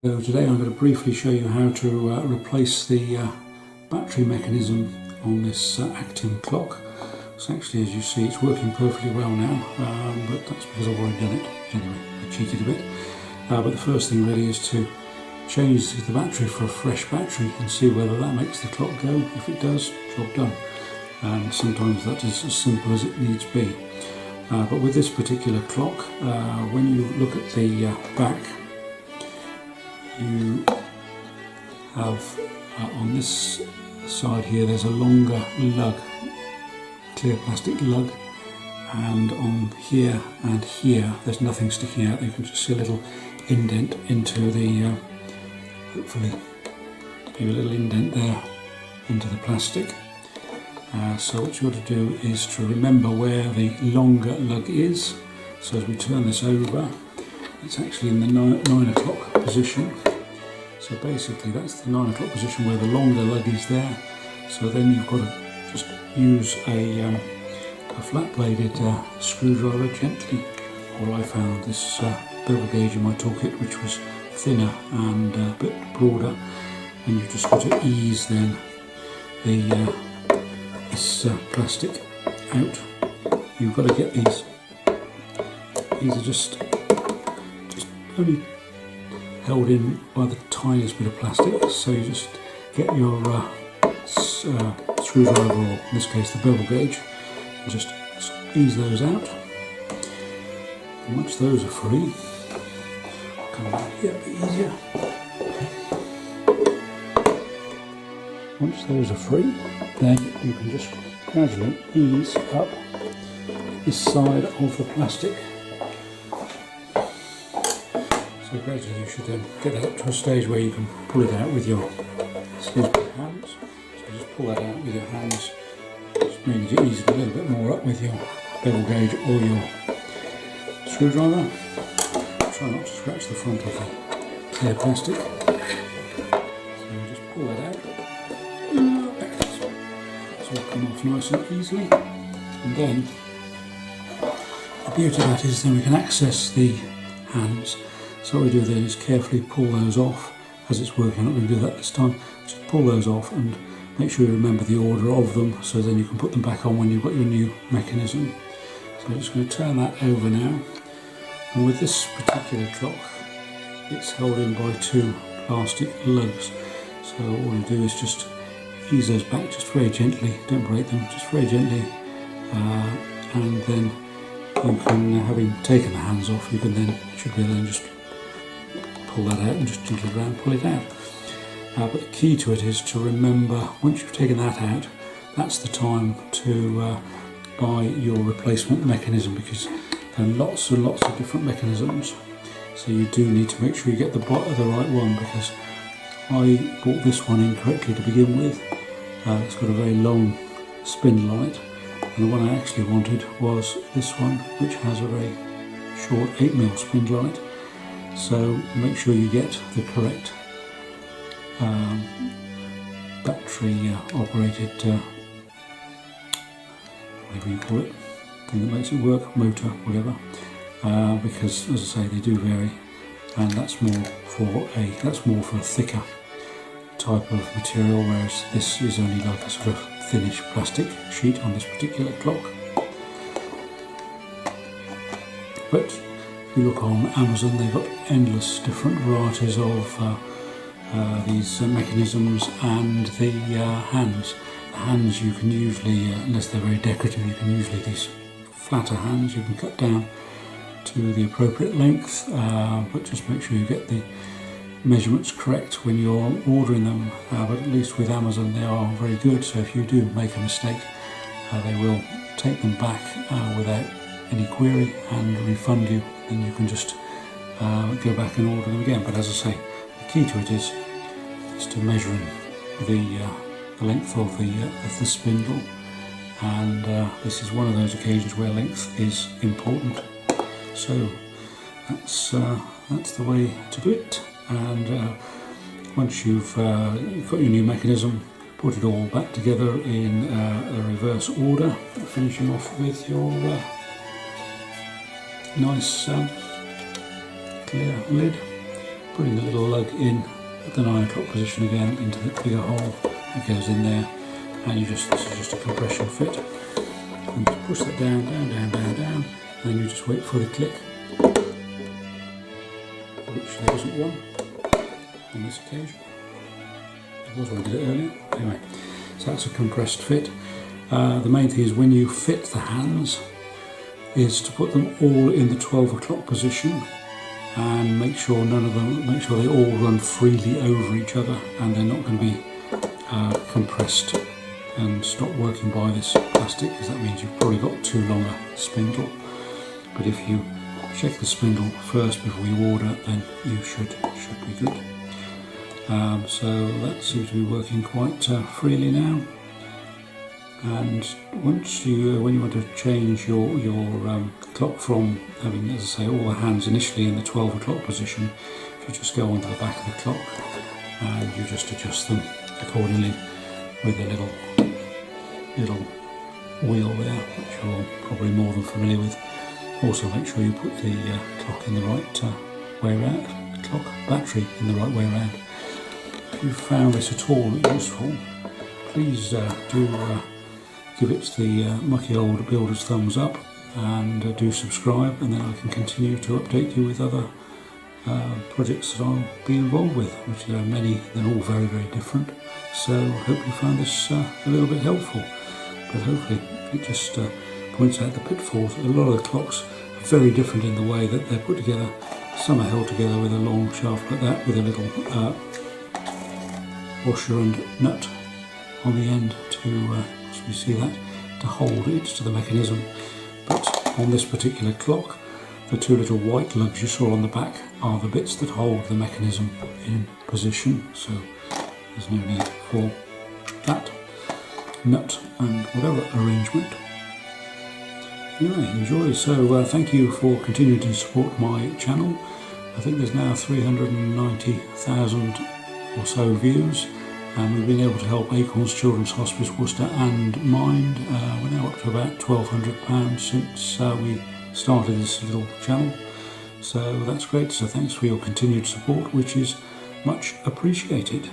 So today I'm going to briefly show you how to replace the battery mechanism on this Acctim clock. So actually, as you see, it's working perfectly well now, but that's because I've already done it. Anyway, I cheated a bit. But the first thing really is to change the battery for a fresh battery and see whether that makes the clock go. If it does, job done. And sometimes that is as simple as it needs be. But with this particular clock, when you look at the back, you have on this side here there's a longer lug, clear plastic lug, and on here and here there's nothing sticking out. You can just see a little indent into the hopefully maybe a little indent there into the plastic. So what you've got to do is to remember where the longer lug is. So as we turn this over, it's actually in the 9 o'clock position. So basically that's the 9 o'clock position where the longer lug is there. So then you've got to just use a flat bladed screwdriver gently, or I found this bevel gauge in my toolkit which was thinner and a bit broader, and you've just got to ease then this plastic out. You've got to get these are just only held in by the tiniest bit of plastic, so you just get your screwdriver, or in this case the bevel gauge, and just ease those out. And once those are free, come back here a bit easier. Once those are free, then you can just gradually ease up this side of the plastic. So gradually you should then get that up to a stage where you can pull it out with your hands. So just pull that out with your hands. Just means you ease it a little bit more up with your bevel gauge or your screwdriver. Try not to scratch the front of the clear plastic. So just pull that out. So it'll come off nice and easily. And then the beauty of that is then we can access the hands. So what we do then is carefully pull those off as it's working. I'm not going to do that this time. Just pull those off and make sure you remember the order of them, so then you can put them back on when you've got your new mechanism. So I'm just going to turn that over now. And with this particular clock, it's held in by 2 plastic lugs. So all you do is just ease those back just very gently. Don't break them, just very gently. And then you can, having taken the hands off, you can then should be able to just pull that out and just gently around pull it out. But the key to it is to remember, once you've taken that out, that's the time to buy your replacement mechanism, because there are lots and lots of different mechanisms. So you do need to make sure you get the right one, because I bought this one incorrectly to begin with. It's got a very long spin light, and the one I actually wanted was this one, which has a very short 8mm spin light. So make sure you get the correct battery operated, whatever you call it, thing that makes it work, motor, whatever, because as I say they do vary, and that's more for a thicker type of material, whereas this is only like a sort of thinnish plastic sheet on this particular clock. But if you look on Amazon, they've got endless different varieties of these mechanisms, and the hands. The hands you can usually, unless they're very decorative, you can usually, these flatter hands you can cut down to the appropriate length, but just make sure you get the measurements correct when you're ordering them. But at least with Amazon they are very good, so if you do make a mistake, they will take them back without any query and refund you, and you can just go back and order them again. But as I say, the key to it is to measuring the length of the spindle, and this is one of those occasions where length is important. So that's the way to do it. And once you've got your new mechanism, put it all back together in a reverse order, finishing off with your nice clear lid. putting the little lug in at the 9 o'clock position again into the bigger hole that goes in there, and this is just a compression fit. And just push that down, down, down, down, down, and then you just wait for the click, which there isn't one on this occasion. There was when I did it earlier. Anyway, so that's a compressed fit. The main thing is when you fit the hands is to put them all in the 12 o'clock position and make sure they all run freely over each other and they're not going to be compressed and stop working by this plastic, because that means you've probably got too long a spindle. But if you check the spindle first before you order, then you should be good. So that seems to be working quite freely now. And when you want to change your clock from having, as I say, all the hands initially in the 12 o'clock position, if you just go onto the back of the clock and you just adjust them accordingly with a little wheel there, which you're probably more than familiar with. Also make sure you put the clock in the right way around, clock battery in the right way around. If you found this at all useful, please do give it the mucky old builder's thumbs up, and do subscribe, and then I can continue to update you with other projects that I'll be involved with, which are many, they're all very, very different. So hope you found this a little bit helpful, but hopefully it just points out the pitfalls. A lot of the clocks are very different in the way that they're put together. Some are held together with a long shaft like that, with a little washer and nut on the end to, as we see that, to hold it to the mechanism. But on this particular clock, the two little white lugs you saw on the back are the bits that hold the mechanism in position, so there's no need for that nut and whatever arrangement. Anyway, enjoy. So thank you for continuing to support my channel. I think there's now 390,000 or so views, and we've been able to help Acorns Childrens Hospice Worcester and Mind. We're now up to about £1,200 since we started this little channel, so that's great. So thanks for your continued support, which is much appreciated.